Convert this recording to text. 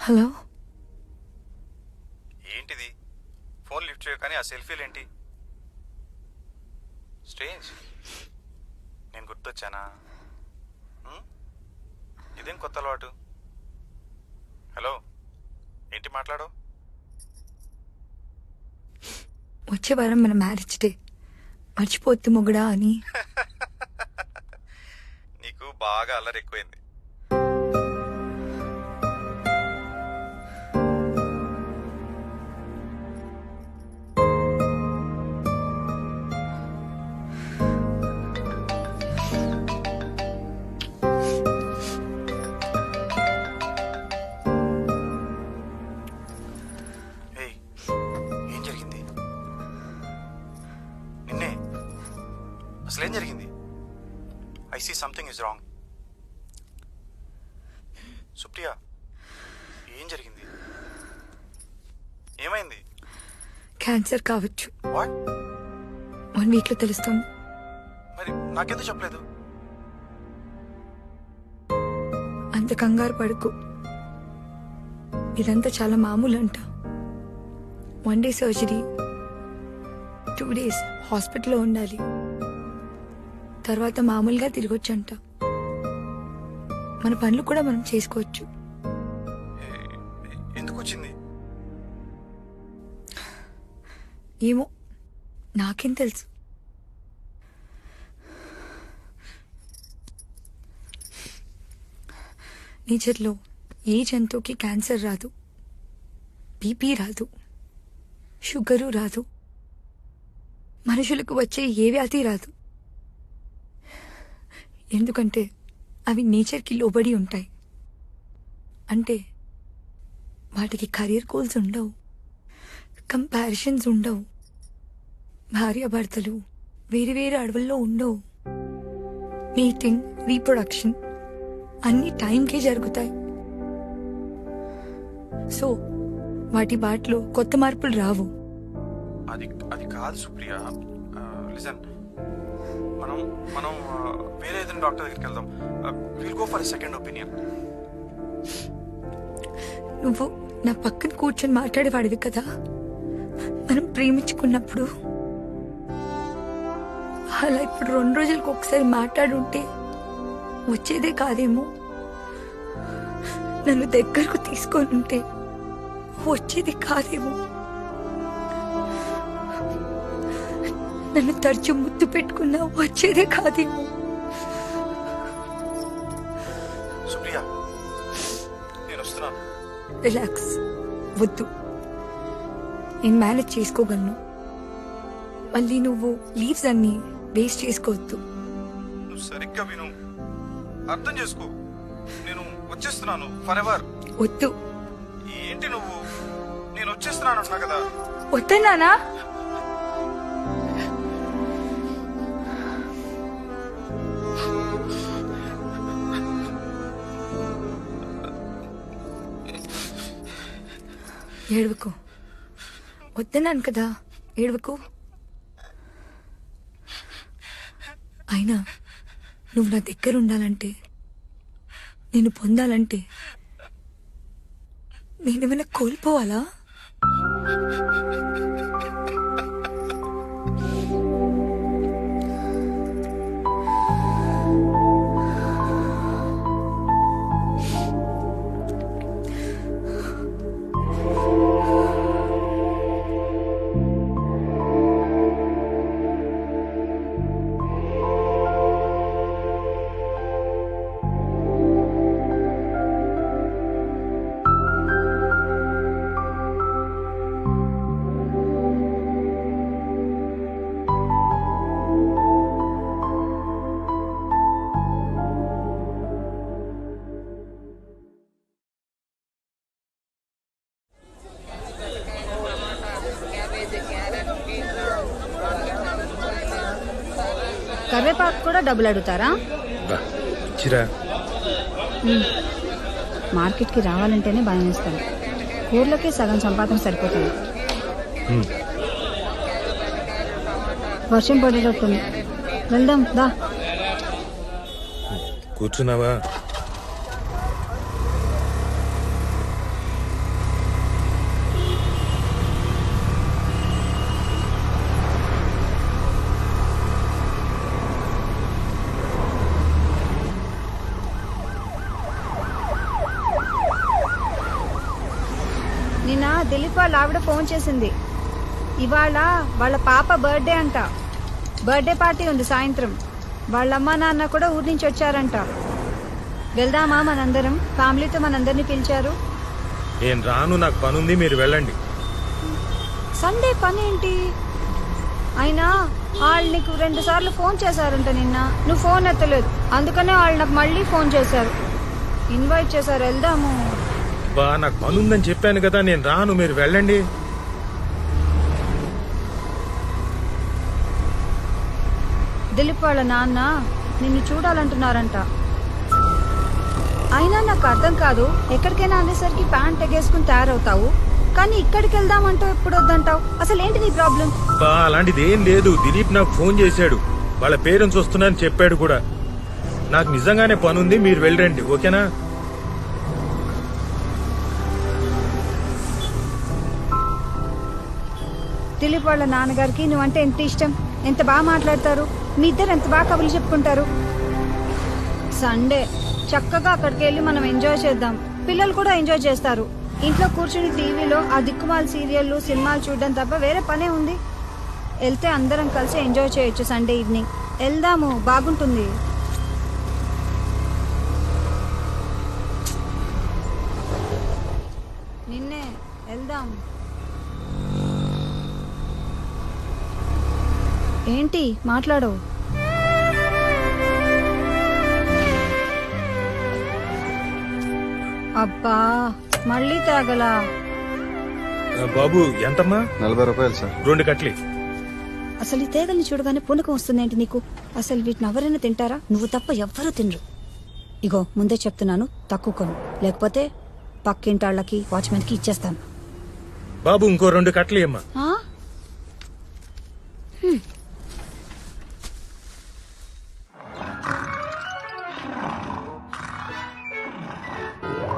Hello. ఏంటిది? Phone lift చేయ కానీ ఆ సెల్ఫీలు ఏంటి? స్ట్రేంజ్. నేను గుర్తొచ్చానా? ఇదేం కొత్త అలవాటు? హలో, ఏంటి మాట్లాడు? వచ్చే వారం మన మ్యారేజ్ డే. మర్చిపోద్దు మొగుడా అని. నీకు బాగా అల్లరి ఎక్కువైంది. ఏం జరిగింది? నిన్నే అసలేం జరిగింది? I see something is wrong. Supriya, ఏం జరిగింది? ఏమైంది? క్యాన్సర్ కావచ్చు. వాట్? 1 వీక్ లో తెలుస్తుంది. మరి నాకెందుకు చెప్పలేదు? అంత కంగారు పడుకు. ఇదంతా చాలా మామూలు అంట. 1 డే సర్జరీ, 2 డేస్ హాస్పిటల్లో ఉండాలి. తర్వాత మామూలుగా తిరగొచ్చంట. మన పనులు కూడా మనం చేసుకోవచ్చు. ఎందుకు వచ్చింది? ఏమో, నాకేం తెలుసు. నేచర్లో ఏ జంతువుకి క్యాన్సర్ రాదు, బీపీ రాదు, షుగరు రాదు, మనుషులకు వచ్చే ఏ వ్యాధి రాదు. ఎందుకంటే అవి నేచర్కి లోబడి ఉంటాయి. అంటే వాటికి కెరీర్ గోల్స్ ఉండవు, కంపారిజన్స్ ఉండవు, భార్యాభర్తలు వేరు వేరు అడవుల్లో ఉండవు. మీటింగ్, రీప్రొడక్షన్ అన్ని టైంకే జరుగుతాయి. సో వాటి బాటలో కొత్త మార్పులు రావు. అది అది కాదు సుప్రియ. లిసన్, మనం మనం వేరే ఏదైనా డాక్టర్ దగ్గరికి వెళ్దాం. Will go for second opinion. నువ్వు నా పక్కన కూర్చొని మాట్లాడేవాడివి కదా మనం ప్రేమించుకున్నప్పుడు. అలా ఇప్పుడు 2 రోజులకు ఒకసారి మాట్లాడుంటే వచ్చేదే కాదేమో. నన్ను దగ్గరకు తీసుకొని ఉంటే వచ్చేది కాదేమో. నన్ను తరచు ముద్దు పెట్టుకున్నా వచ్చేదే కాదేమో. సుప్రియ, నేను వస్తున్నాను. రిలాక్స్, వద్దు. నేను మేనేజ్ చేసుకోగలను. మళ్ళీ నువ్వు లీవ్స్ అన్ని వేస్ట్ చేసుకోవద్దు. నువ్వు సరిగ్గా విను, అర్థం చేసుకో. నేను వచ్చేస్తున్నాను ఫర్ ఎవర్. వద్దు. ఏంటి నువ్వు? నేను వచ్చేస్తున్నాను అంటున్నా కదా. వద్దన్నానా? ఏడవకు. వద్దన్నాను కదా, ఏడవకు. అయినా నువ్వు నా దగ్గర ఉండాలంటే, నేను పొందాలంటే నేనేమైనా కోల్పోవాలా? కరివేపాకు కూడా డబ్బులు అడుగుతారా? మార్కెట్కి రావాలంటేనే భయం వేస్తాను. ఊర్లోకే సగం సంపాదన సరిపోతుంది. వర్షం పడేటట్టుంది, వెళ్దాం దా. కూర్చున్నావా? దిలీప్ వాళ్ళ ఆవిడ ఫోన్ చేసింది. ఇవాళ వాళ్ళ పాప బర్త్డే అంట. బర్త్డే పార్టీ ఉంది సాయంత్రం. వాళ్ళమ్మ నాన్న కూడా ఊరి నుంచి వచ్చారంట. వెళ్దామా మనందరం? ఫ్యామిలీతో మనందరినీ పిలిచారు. నేను రాను, నాకు పనుంది, మీరు వెళ్ళండి. సండే పని ఏంటి? అయినా వాళ్ళు నీకు 2 సార్లు ఫోన్ చేశారంట నిన్న. నువ్వు ఫోన్ ఎత్తలేదు, అందుకనే వాళ్ళు నాకు మళ్ళీ ఫోన్ చేశారు, ఇన్వైట్ చేశారు. వెళ్దాము. బా నాకు పనుందని చెప్పాను కదా, నేను రాను, మీరు వెళ్ళండి. దిలీప్ వాళ్ళ నాన్న నిన్ను చూడాలంటున్నారంట. అయినా నాకు అర్థం కాదు, ఎక్కడికైనా అనేసరికి ప్యాంట్ ఎగేసుకుని తయారవుతావు, కానీ ఇక్కడికి వెళ్దామంటావు, ఎప్పుడు వద్దంటావు. అసలు ఏంటి నీ ప్రాబ్లం? బా అలాంటిది ఏం లేదు. దిలీప్ నాకు ఫోన్ చేశాడు, వాళ్ళ పేరెంట్స్ వస్తున్నారని చెప్పాడు కూడా. నాకు నిజంగానే పనుంది, మీరు వెళ్ళండి, ఓకేనా? దిలీప్ వాళ్ళ నాన్నగారికి నువ్వంటే ఎంత ఇష్టం, ఎంత బాగా మాట్లాడతారు, మీ ఇద్దరు ఎంత బాగా కబుర్లు చెప్పుకుంటారు. సండే చక్కగా అక్కడికి వెళ్ళి మనం ఎంజాయ్ చేద్దాం. పిల్లలు కూడా ఎంజాయ్ చేస్తారు. ఇంట్లో కూర్చుని టీవీలో ఆ దిక్కుమాల సీరియల్లు సినిమాలు చూడడం తప్ప వేరే పనే ఉంది. వెళ్తే అందరం కలిసి ఎంజాయ్ చేయొచ్చు. సండే ఈవినింగ్ వెళ్దాము, బాగుంటుంది. నిన్నే వెళ్దాం. ఏంటి మాట్లాడవు? అబ్బా మళ్ళీ తాగలా? బాబు ఎంతమ్మా? 40 రూపాయలు సార్. 2 కట్లీ. అసలు ఈ తేగల్ని చూడగానే పూనకం వస్తుందేంటి నీకు? అసలు వీటిని ఎవరైనా తింటారా? నువ్వు తప్ప ఎవ్వరూ తినరు. ఇగో ముందే చెప్తున్నాను, తక్కువ కొను, లేకపోతే పక్కింటాళ్ళకి వాచ్మెన్ కి ఇచ్చేస్తాను. బాబు ఇంకో 2 కట్లీ అమ్మా. ఆ